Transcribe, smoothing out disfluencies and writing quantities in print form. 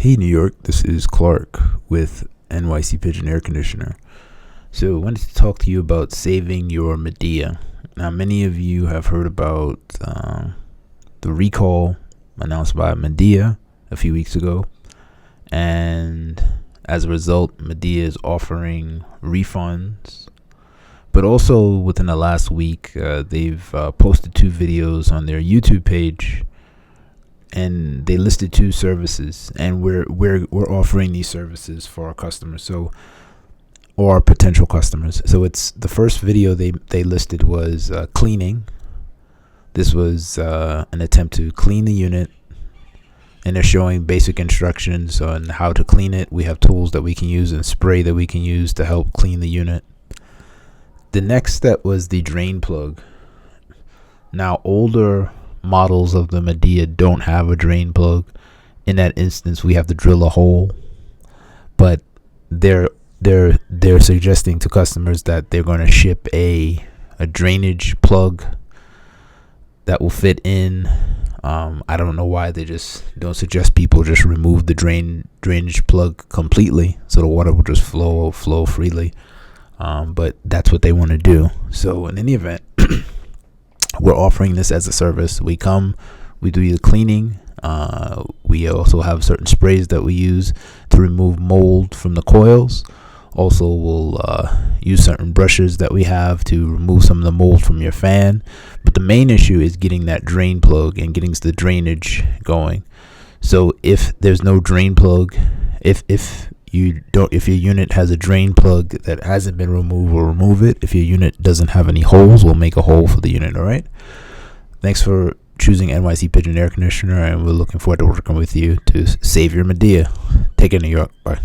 Hey New York, this is Clark with NYC Pigeon Air Conditioner. So I wanted to talk to you about saving your Midea. Now many of you have heard about the recall announced by Midea a few weeks ago, and as a result Midea is offering refunds. But also within the last week they've posted 2 videos on their YouTube page, and they listed 2 services, and we're offering these services for our customers, or our potential customers. So it's the first video they listed was cleaning. This was an attempt to clean the unit, and they're showing basic instructions on how to clean it. We have tools that we can use and spray that we can use to help clean the unit. The next step was the drain plug. Now older models of the Midea don't have a drain plug. In that instance, we have to drill a hole, but they're suggesting to customers that they're going to ship a drainage plug that will fit in. I don't know why they just don't suggest people just remove the drainage plug completely, so the water will just flow freely. But that's what they want to do. So in any event, we're offering this as a service. We do the cleaning. We also have certain sprays that we use to remove mold from the coils. Also, we'll use certain brushes that we have to remove some of the mold from your fan. But the main issue is getting that drain plug and getting the drainage going. So if there's no drain plug, if your unit has a drain plug that hasn't been removed, we'll remove it. If your unit doesn't have any holes, we'll make a hole for the unit. All right. Thanks for choosing NYC Pigeon Air Conditioner, and we're looking forward to working with you to save your Midea. Take care, New York. Bye.